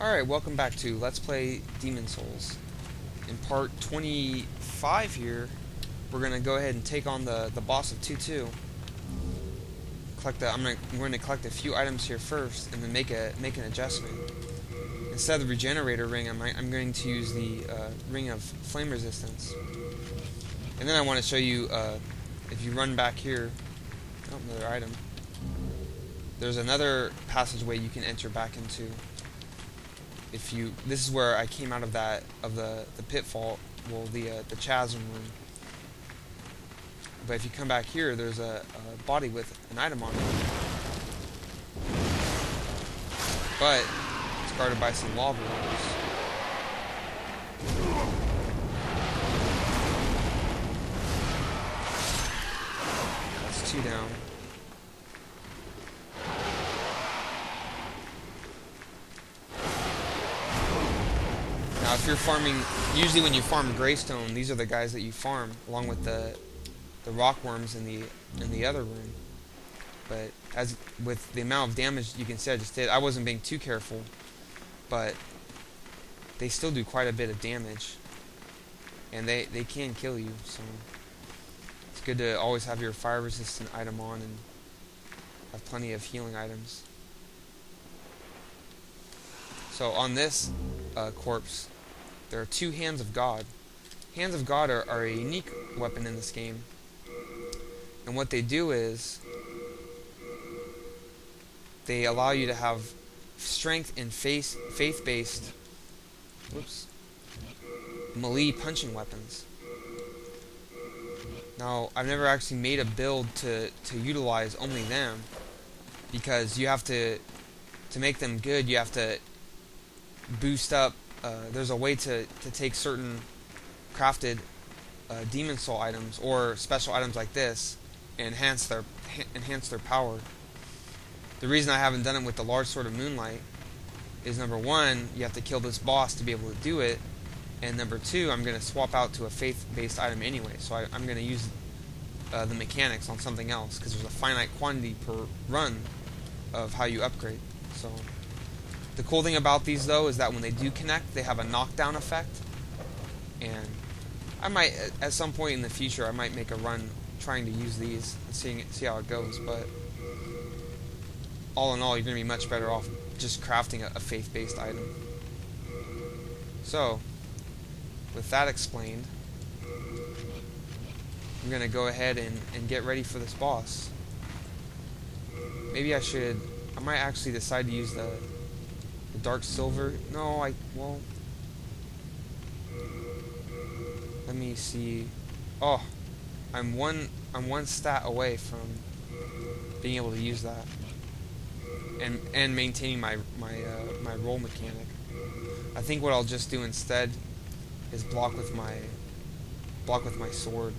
Alright, welcome back to Let's Play Demon Souls. In part 25 here, we're going to go ahead and take on the boss of 2-2. I'm going to collect a few items here first, and then make an adjustment. Instead of the regenerator ring, I'm going to use the ring of flame resistance. And then I want to show you, if you run back here, another item. There's another passageway you can enter back into. This is where I came out of the pitfall, well, the chasm room. But if you come back here, there's a body with an item on it. But it's guarded by some lava walls. That's 2 down. Now, if you're farming, usually when you farm Greystone, these are the guys that you farm, along with the rock worms in the other room. But as with the amount of damage you can see I just did, I wasn't being too careful, but they still do quite a bit of damage, and they can kill you. So it's good to always have your fire resistant item on and have plenty of healing items. So on this corpse, there are 2 Hands of God. Hands of God are a unique weapon in this game. And what they do is, they allow you to have strength and faith-based melee punching weapons. Now, I've never actually made a build to utilize only them, because you have to make them good, you have to boost up. There's a way to take certain crafted demon soul items or special items like this and enhance their power. The reason I haven't done it with the large sword of moonlight is, number 1, you have to kill this boss to be able to do it, and number 2, I'm going to swap out to a faith-based item anyway, so I'm going to use the mechanics on something else, because there's a finite quantity per run of how you upgrade. So the cool thing about these, though, is that when they do connect, they have a knockdown effect. And I might, at some point in the future, I might make a run trying to use these and see how it goes. But all in all, you're going to be much better off just crafting a faith-based item. So, with that explained, I'm going to go ahead and get ready for this boss. Maybe I might actually decide to use the dark silver. No, well, let me see. Oh, I'm one stat away from being able to use that and maintaining my roll mechanic. I think what I'll just do instead is block with my sword.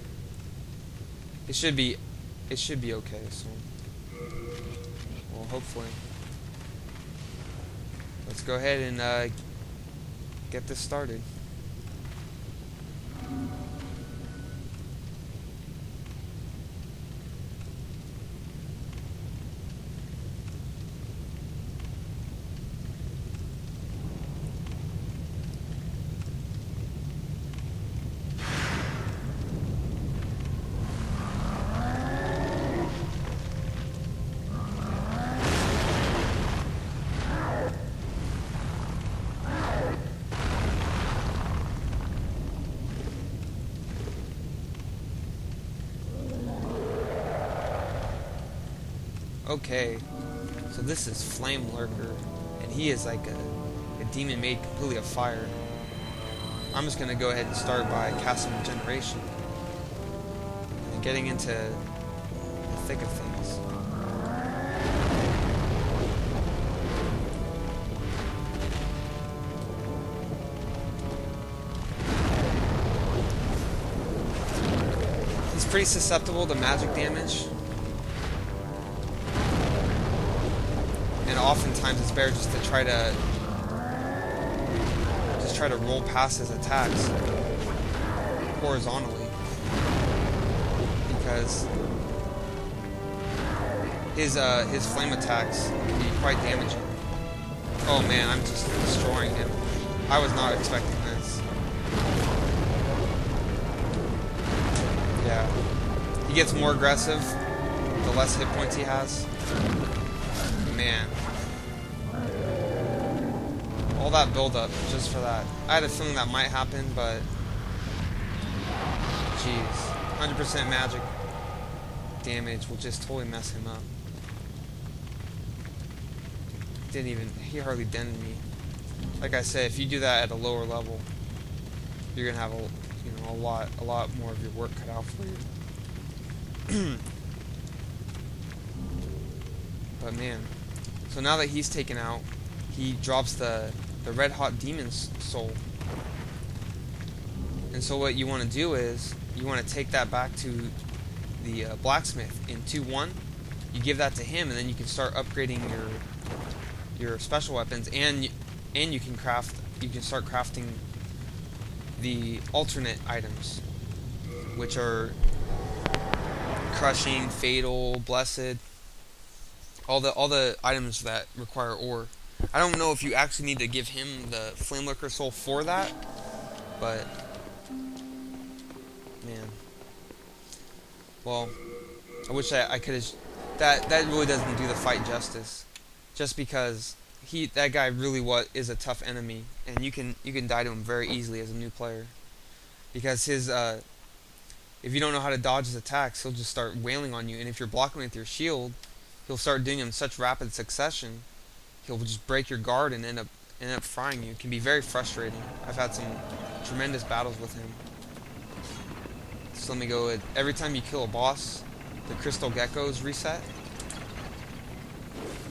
It should be okay. So, well, hopefully. Let's go ahead and get this started. Okay, so this is Flame Lurker, and he is like a demon made completely of fire. I'm just going to go ahead and start by casting Regeneration and getting into the thick of things. He's pretty susceptible to magic damage. And oftentimes it's better just to try to roll past his attacks horizontally, because his flame attacks can be quite damaging. Oh man, I'm just destroying him. I was not expecting this. Yeah. He gets more aggressive the less hit points he has. Man. All that build up just for that. I had a feeling that might happen, but jeez. 100% magic damage will just totally mess him up. He hardly dented me. Like I said, if you do that at a lower level, you're gonna have a lot more of your work cut out for you. But man, so now that he's taken out, he drops the red hot demon's soul. And so what you want to do is you want to take that back to the blacksmith in 2-1. You give that to him, and then you can start upgrading your special weapons, and you can start crafting the alternate items, which are crushing, fatal, blessed, all the items that require ore. I don't know if you actually need to give him the flame liquor soul for that, but man, well, I wish I could have. That really doesn't do the fight justice, just because that guy really is a tough enemy, and you can die to him very easily as a new player, because his if you don't know how to dodge his attacks, he'll just start wailing on you, and if you're blocking with your shield, he'll start doing them in such rapid succession, he'll just break your guard and end up frying you. It can be very frustrating. I've had some tremendous battles with him. So let me go with, every time you kill a boss, the crystal geckos reset.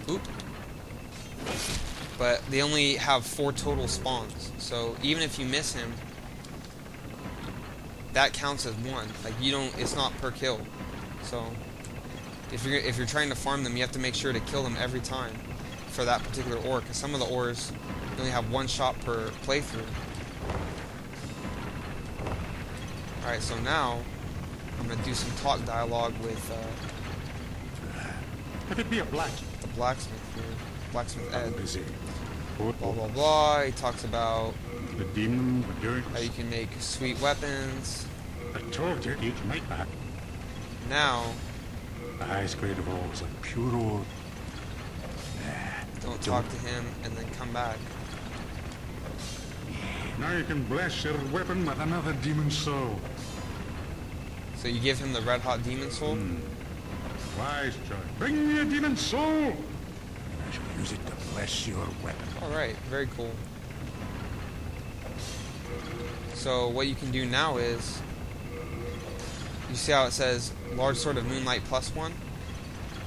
Oop. But they only have 4 total spawns, so even if you miss him, that counts as 1. Like, it's not per kill. So if you're trying to farm them, you have to make sure to kill them every time for that particular ore, because some of the ores only have 1 shot per playthrough. Alright, so now I'm going to do some talk dialogue with If it be a the blacksmith here. Blacksmith Ed. busy. Blah blah blah. He talks about The demon were doing how you can make sweet weapons. I told you each night back. Now, The highest grade of all is a pure ore. don't talk to him and then come back. Now you can bless your weapon with another demon soul. So you give him the red hot demon soul. Wise choice. Bring me a demon soul. I shall use it to bless your weapon. Alright, very cool. So what you can do now is, you see how it says large sword of moonlight +1?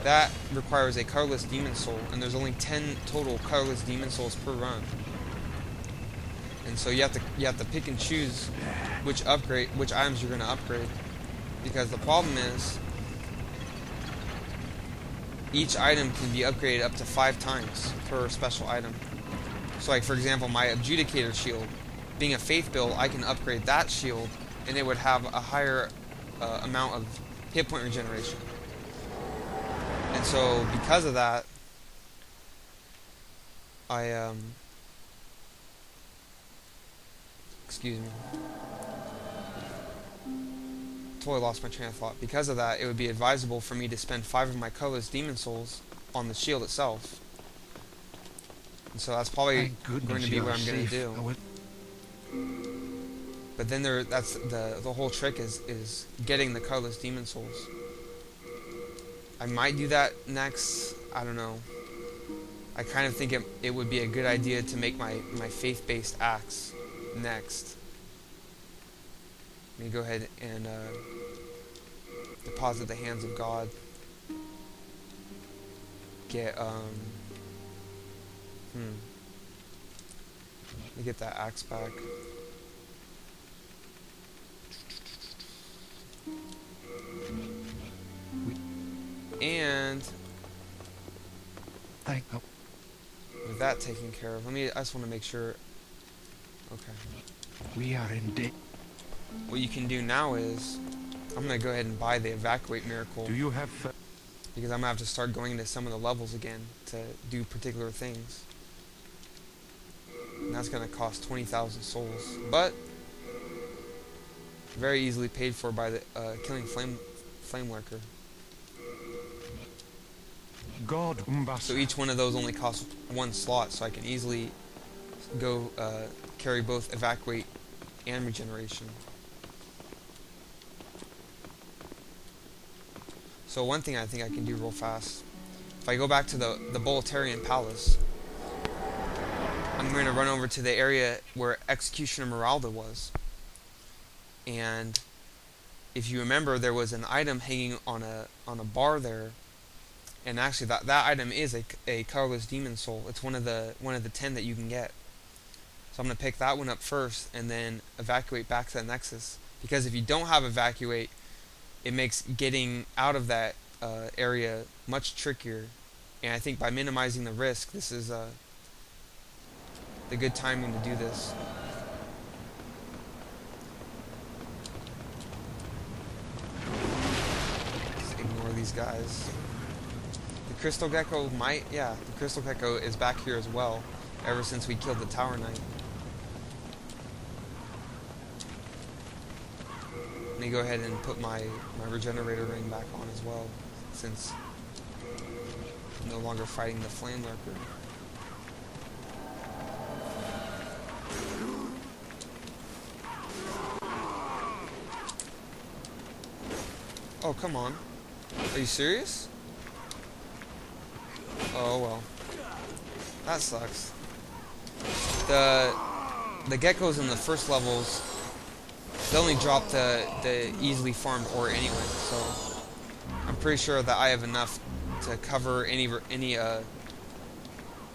That requires a colorless demon soul, and there's only 10 total colorless demon souls per run. And so you have to pick and choose which items you're going to upgrade, because the problem is each item can be upgraded up to 5 times per special item. So like, for example, my Adjudicator shield, being a faith build, I can upgrade that shield and it would have a higher amount of hit point regeneration. And so because of that, I excuse me, totally lost my train of thought. Because of that, it would be advisable for me to spend 5 of my colorless demon souls on the shield itself. And so that's probably going to be what I'm going to do. But then that's the whole trick is getting the colorless demon souls. I might do that next. I don't know. I kind of think it would be a good idea to make my faith-based axe next. Let me go ahead and deposit the hands of God. Get let me get that axe back. And with that taken care of, I just want to make sure. Okay. We are in debt. What you can do now is, I'm going to go ahead and buy the evacuate miracle. Do you have Because I'm going to have to start going into some of the levels again to do particular things. that's going to cost 20,000 souls, but very easily paid for by the killing flame lurker. God Umbasa. So each one of those only costs 1 slot, so I can easily go carry both evacuate and regeneration. So one thing I think I can do real fast, if I go back to the Bolitarian Palace, I'm going to run over to the area where Executioner Meralda was. And if you remember, there was an item hanging on a bar there, and actually that item is a colorless demon soul. It's one of the 10 that you can get. So I'm going to pick that one up first and then evacuate back to the Nexus, because if you don't have evacuate, it makes getting out of that area much trickier. And I think by minimizing the risk, this is the good timing to do this. Just ignore these guys. The Crystal Gecko the Crystal Gecko is back here as well, ever since we killed the Tower Knight. Let me go ahead and put my regenerator ring back on as well, since I'm no longer fighting the flame lurker. Oh, come on. Are you serious? Oh, well. That sucks. The geckos in the first levels, they only drop the easily farmed ore anyway, so I'm pretty sure that I have enough to cover any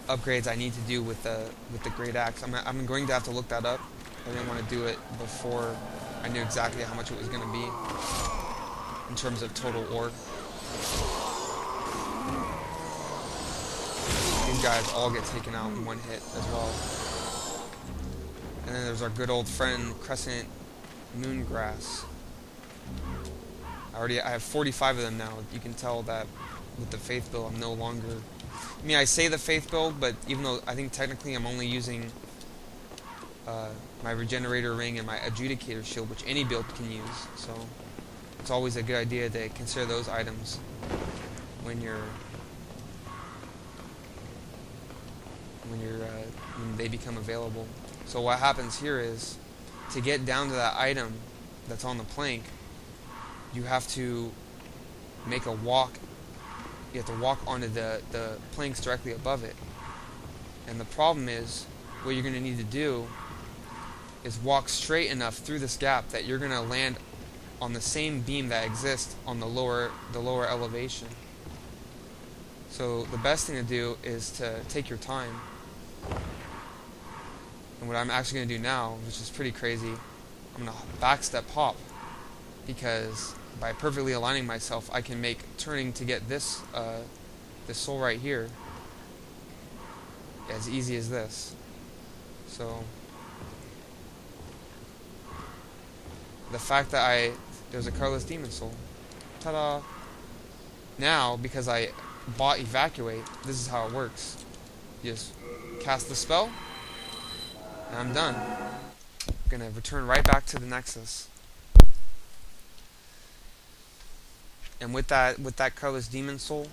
upgrades I need to do with the Great Axe. I'm going to have to look that up. I didn't want to do it before I knew exactly how much it was going to be in terms of total ore. These guys all get taken out in one hit as well. And then there's our good old friend Crescent Moongrass. I have 45 of them now. You can tell that with the Faith build I'm no longer... I mean, I say the Faith build, but even though I think technically I'm only using my Regenerator Ring and my Adjudicator Shield, which any build can use, so it's always a good idea to consider those items when they become available. So what happens here is, to get down to that item that's on the plank, you have to make a walk. You have to walk onto the planks directly above it. And the problem is, what you're going to need to do is walk straight enough through this gap that you're going to land on the same beam that exists on the lower elevation. So the best thing to do is to take your time. And what I'm actually going to do now, which is pretty crazy, I'm going to backstep hop, because by perfectly aligning myself, I can make turning to get this soul right here as easy as this. So the fact that there's a colorless demon soul, ta-da! Now, because I bought evacuate, this is how it works. You just cast the spell, and I'm done. I'm gonna return right back to the Nexus. And with that colorless demon soul,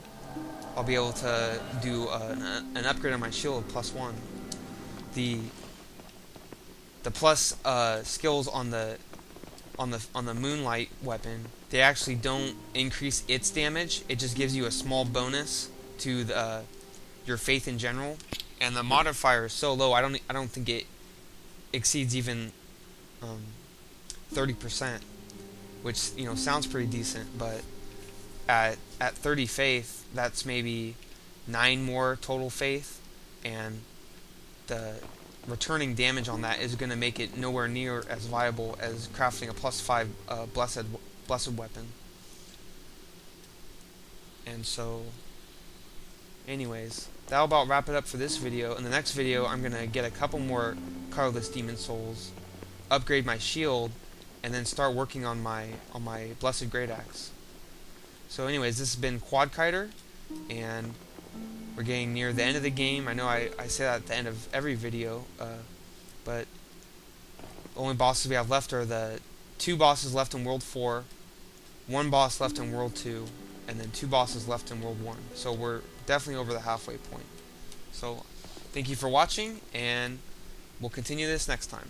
I'll be able to do an upgrade on my shield +1. The plus skills on the Moonlight weapon, they actually don't increase its damage. It just gives you a small bonus to your faith in general. And the modifier is so low, I don't think it exceeds even 30%, which sounds pretty decent, but at 30 faith, that's maybe 9 more total faith, and the returning damage on that is going to make it nowhere near as viable as crafting a +5 blessed weapon. And so, anyways, that'll about wrap it up for this video. In the next video, I'm going to get a couple more colorless demon souls, upgrade my shield, and then start working on my blessed great axe. So anyways, this has been QuadKiter, and we're getting near the end of the game. I know I say that at the end of every video, but the only bosses we have left are the 2 bosses left in World 4, 1 boss left in World 2, and then 2 bosses left in World 1. So we're definitely over the halfway point. So thank you for watching, and we'll continue this next time.